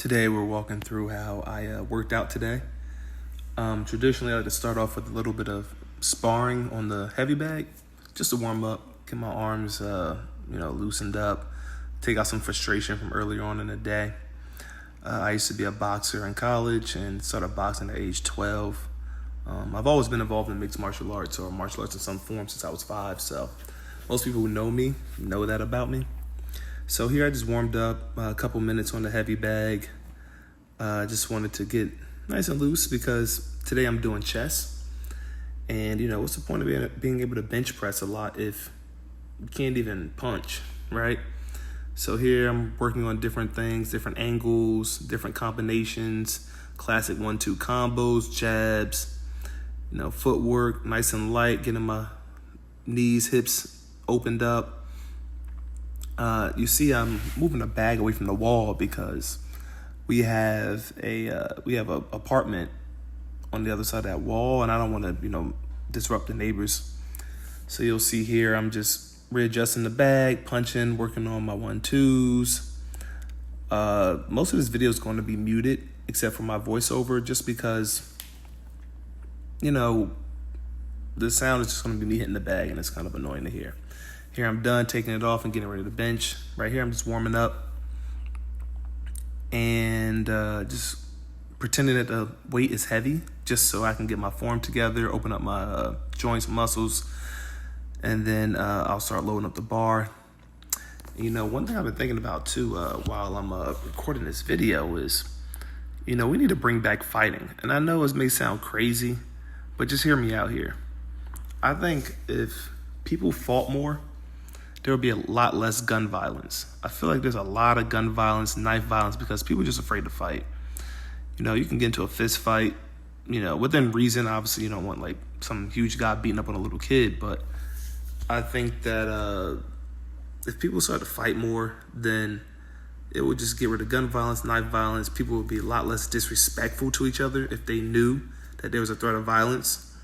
Today we're walking through how I worked out today. Traditionally, I like to start off with a little bit of sparring on the heavy bag, just to warm up, get my arms, loosened up, take out some frustration from earlier on in the day. I used to be a boxer in college and started boxing at age 12. I've always been involved in mixed martial arts or martial arts in some form since I was 5, so most people who know me know that about me. So here I just warmed up a couple minutes on the heavy bag. Just wanted to get nice and loose because today I'm doing chest. And, what's the point of being able to bench press a lot if you can't even punch, right? So here I'm working on different things, different angles, different combinations, classic 1-2 combos, jabs, footwork, nice and light, getting my knees, hips opened up. You see, I'm moving the bag away from the wall because we have a apartment on the other side of that wall, and I don't want to, disrupt the neighbors. So you'll see here, I'm just readjusting the bag, punching, working on my 1-2s. Most of this video is going to be muted, except for my voiceover, just because, the sound is just going to be me hitting the bag, and it's kind of annoying to hear. Here I'm done taking it off and getting ready to bench. Right here I'm just warming up and just pretending that the weight is heavy just so I can get my form together, open up my joints, muscles, and then I'll start loading up the bar. One thing I've been thinking about too while I'm recording this video is, we need to bring back fighting. And I know it may sound crazy, but just hear me out here. I think if people fought more, there would be a lot less gun violence. I feel like there's a lot of gun violence, knife violence, because people are just afraid to fight. You can get into a fist fight, within reason. Obviously, you don't want like some huge guy beating up on a little kid, but I think that if people start to fight more, then it would just get rid of gun violence, knife violence. People would be a lot less disrespectful to each other if they knew that there was a threat of violence.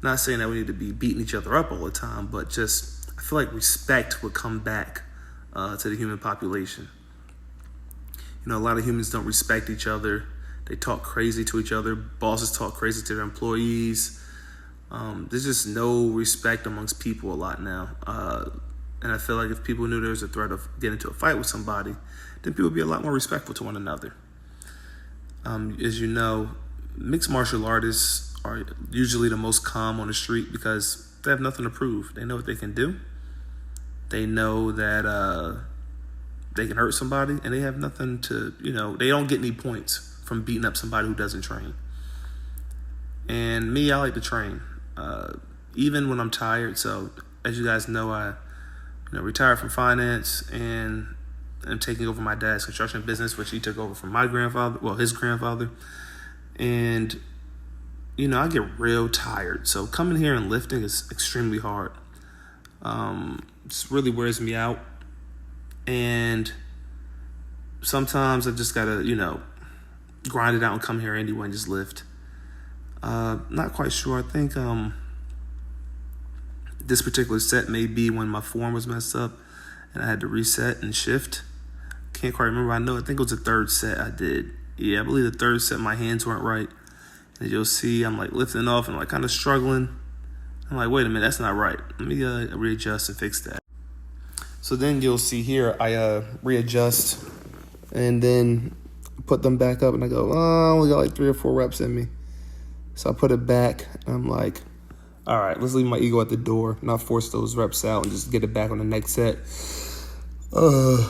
Not saying that we need to be beating each other up all the time, but just I feel like respect would come back to the human population. A lot of humans don't respect each other. They talk crazy to each other. Bosses talk crazy to their employees. There's just no respect amongst people a lot now. And I feel like if people knew there was a threat of getting into a fight with somebody, then people would be a lot more respectful to one another. As you know, mixed martial artists are usually the most calm on the street because they have nothing to prove. They know what they can do. They know that they can hurt somebody, and they have nothing to, they don't get any points from beating up somebody who doesn't train. And me, I like to train, even when I'm tired. So as you guys know, I retired from finance and I'm taking over my dad's construction business, which he took over from my grandfather, his grandfather. And, I get real tired. So coming here and lifting is extremely hard. It really wears me out. And sometimes I just gotta, grind it out and come here anyway and just lift. Not quite sure. I think this particular set may be when my form was messed up and I had to reset and shift. Can't quite remember. I think it was the third set I did. Yeah, I believe the third set my hands weren't right. And you'll see I'm like lifting off and like kind of struggling. I'm like, wait a minute, that's not right. Let me readjust and fix that. So then you'll see here I readjust and then put them back up and I go, oh, I only got like 3 or 4 reps in me. So I put it back and I'm like, all right, let's leave my ego at the door, not force those reps out and just get it back on the next set. I'm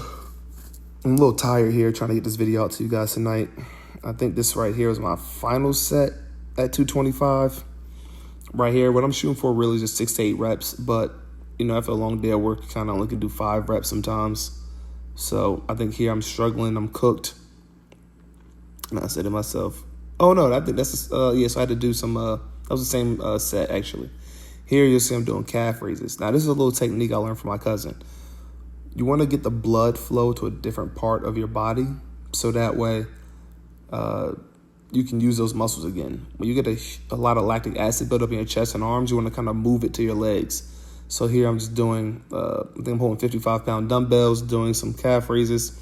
a little tired here trying to get this video out to you guys tonight. I think this right here is my final set at 225. Right here, what I'm shooting for really is just 6 to 8 reps, but after a long day of work, you kind of only can do 5 reps sometimes. So I think here I'm struggling, I'm cooked. And I said to myself, oh no, I think that's, so I had to do some, that was the same set actually. Here you'll see I'm doing calf raises. Now this is a little technique I learned from my cousin. You want to get the blood flow to a different part of your body so that way you can use those muscles again. When you get a lot of lactic acid built up in your chest and arms, you want to kind of move it to your legs. So here I'm just doing, I think I'm holding 55-pound dumbbells, doing some calf raises,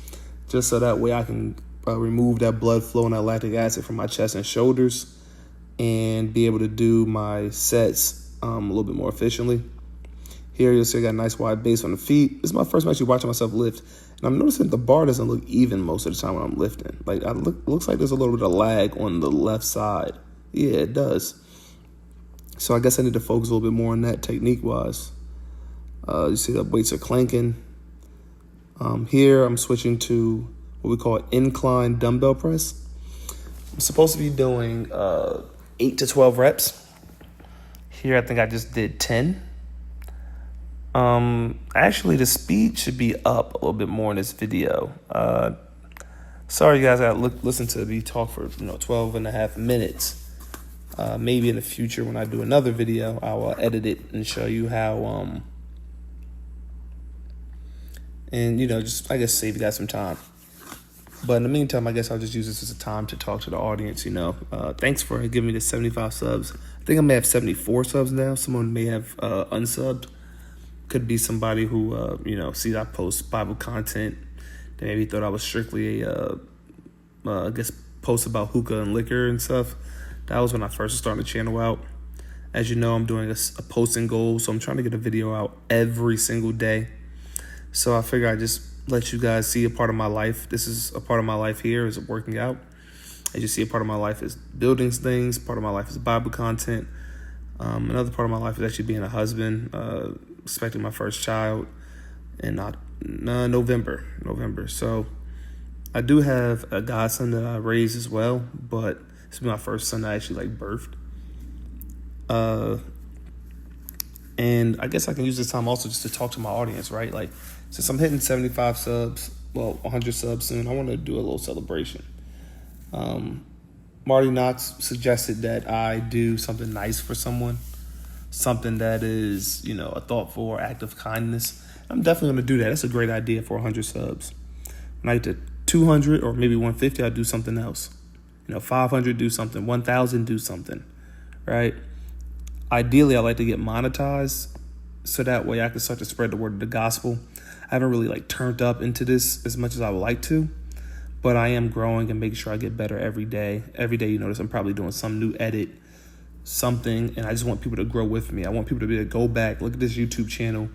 just so that way I can remove that blood flow and that lactic acid from my chest and shoulders, and be able to do my sets a little bit more efficiently. Here you'll see I got a nice wide base on the feet. This is my first time actually watching myself lift, and I'm noticing the bar doesn't look even most of the time when I'm lifting. Like looks like there's a little bit of lag on the left side. Yeah, it does. So I guess I need to focus a little bit more on that technique-wise. You see the weights are clanking. Here I'm switching to what we call incline dumbbell press. I'm supposed to be doing 8 to 12 reps. Here I think I just did 10. Actually the speed should be up a little bit more in this video. Sorry you guys, I listen to me talk for 12 and a half minutes. Maybe in the future when I do another video, I will edit it and show you how, and just I guess save you guys some time. But in the meantime, I guess I'll just use this as a time to talk to the audience. Thanks for giving me the 75 subs. I think I may have 74 subs now. Someone may have unsubbed. Could be somebody who sees I post Bible content. They maybe thought I was strictly I guess post about hookah and liquor and stuff. That was when I first started the channel out. As you know, I'm doing a posting goal, so I'm trying to get a video out every single day. So I figure I just let you guys see a part of my life. This is a part of my life here is working out. As you see, a part of my life is building things. Part of my life is Bible content. Another part of my life is actually being a husband, expecting my first child in November. So I do have a godson that I raised as well, but this is my first son I actually birthed. And I guess I can use this time also just to talk to my audience, right? Since I'm hitting 75 subs, 100 subs soon, I want to do a little celebration. Marty Knox suggested that I do something nice for someone, something that is, a thoughtful or act of kindness. I'm definitely going to do that. That's a great idea for 100 subs. When I get to 200 or maybe 150, I'll do something else. 500, do something. 1,000, do something, right? Ideally, I like to get monetized so that way I can start to spread the word of the gospel. I haven't really turned up into this as much as I would like to, but I am growing and making sure I get better every day. Every day, you notice I'm probably doing some new edit, something, and I just want people to grow with me. I want people to be able to go back, look at this YouTube channel,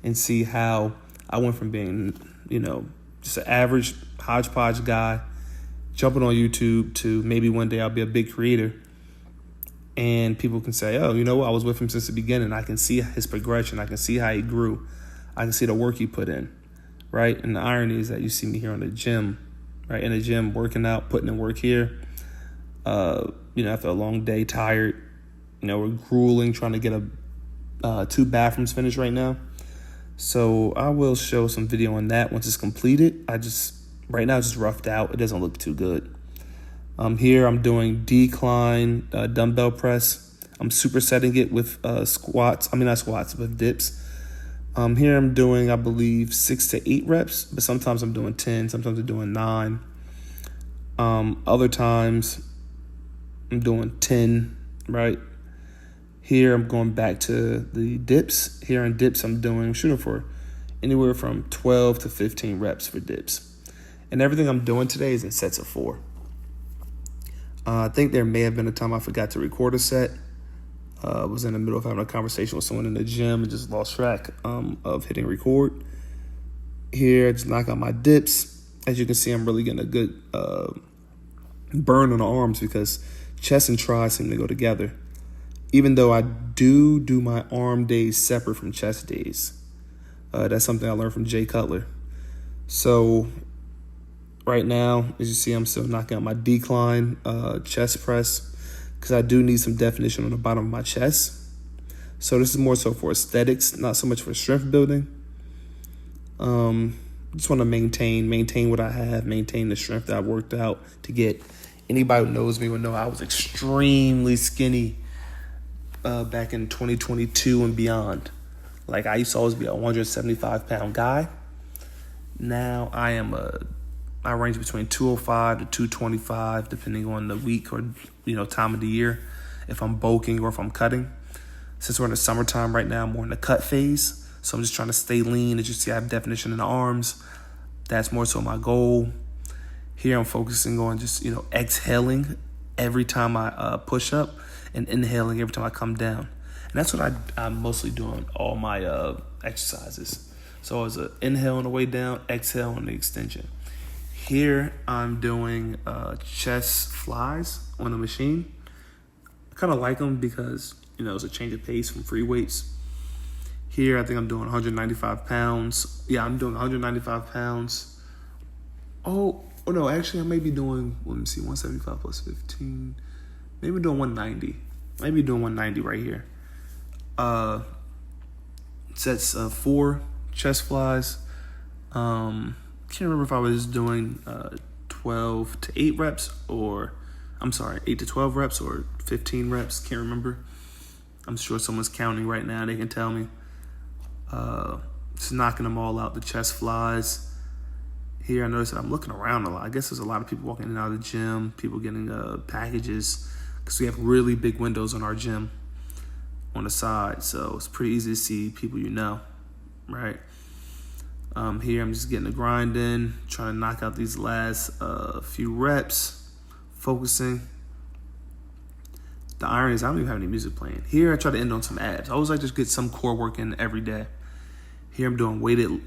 and see how I went from being, just an average hodgepodge guy, jumping on YouTube, to maybe one day I'll be a big creator. And people can say, oh, I was with him since the beginning. I can see his progression. I can see how he grew. I can see the work he put in, right? And the irony is that you see me here in the gym, right? In the gym, working out, putting in work here. After a long day, tired. We're grueling, trying to get 2 bathrooms finished right now. So I will show some video on that once it's completed. Right now it's just roughed out. It doesn't look too good. Here I'm doing decline dumbbell press. I'm supersetting it with squats. Not squats, but dips. Here I'm doing, I believe, 6 to 8 reps, but sometimes I'm doing 10, sometimes I'm doing 9. Other times I'm doing 10, right? Here I'm going back to the dips. Here in dips I'm shooting for anywhere from 12 to 15 reps for dips. And everything I'm doing today is in sets of 4. I think there may have been a time I forgot to record a set. I was in the middle of having a conversation with someone in the gym and just lost track of hitting record. Here, I just knock out my dips. As you can see, I'm really getting a good burn on the arms because chest and tri seem to go together. Even though I do my arm days separate from chest days. That's something I learned from Jay Cutler. So right now, as you see, I'm still knocking out my decline chest press because I do need some definition on the bottom of my chest. So this is more so for aesthetics, not so much for strength building. Just want to maintain what I have, maintain the strength that I worked out to get. Anybody who knows me will know I was extremely skinny back in 2022 and beyond. I used to always be a 175-pound guy. Now I range between 205 to 225, depending on the week or time of the year, if I'm bulking or if I'm cutting. Since we're in the summertime right now, I'm more in the cut phase, so I'm just trying to stay lean. As you see, I have definition in the arms. That's more so my goal. Here I'm focusing on just, exhaling every time I push up and inhaling every time I come down. And that's what I'm mostly doing all my exercises. So it's an inhale on the way down, exhale on the extension. Here I'm doing chest flies on the machine. I kind of like them because, it's a change of pace from free weights. Here I think I'm doing 195 pounds. Yeah, I'm doing 195 pounds. Oh no, actually I may be doing, 175 plus 15. Maybe doing 190. Maybe doing 190 right here. Sets 4 chest flies. Can't remember if I was doing 12 to 8 reps or, 8 to 12 reps or 15 reps. Can't remember. I'm sure someone's counting right now. They can tell me. Just knocking them all out, the chest flies. Here I notice that I'm looking around a lot. I guess there's a lot of people walking in and out of the gym, people getting packages, because we have really big windows on our gym on the side. So it's pretty easy to see people right? Here I'm just getting the grind in, trying to knock out these last few reps, focusing. The irony is I don't even have any music playing. Here I try to end on some abs. I always like to get some core work in every day. Here I'm doing weighted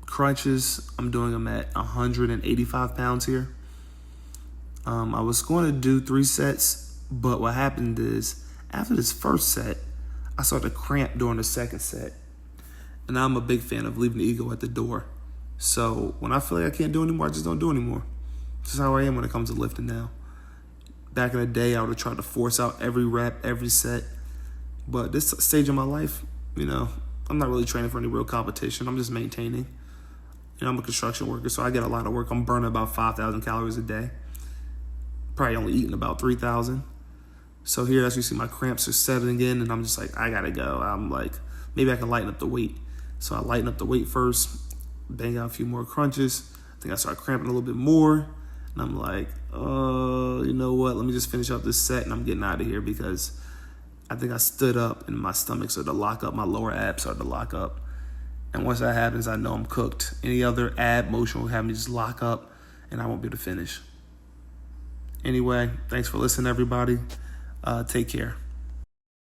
crunches. I'm doing them at 185 pounds here. I was going to do 3 sets, but what happened is after this first set, I started to cramp during the second set. And I'm a big fan of leaving the ego at the door. So when I feel like I can't do anymore, I just don't do anymore. This is how I am when it comes to lifting now. Back in the day, I would have tried to force out every rep, every set. But this stage of my life, I'm not really training for any real competition. I'm just maintaining. I'm a construction worker, so I get a lot of work. I'm burning about 5,000 calories a day. Probably only eating about 3,000. So here, as you see, my cramps are settling in, and I'm just like, I gotta go. I'm like, maybe I can lighten up the weight. So I lighten up the weight first, bang out a few more crunches. I think I start cramping a little bit more. And I'm like, you know what? Let me just finish up this set, and I'm getting out of here because I think I stood up and my stomach started to lock up. My lower abs started to lock up. And once that happens, I know I'm cooked. Any other ab motion will have me just lock up, and I won't be able to finish. Anyway, thanks for listening, everybody. Take care.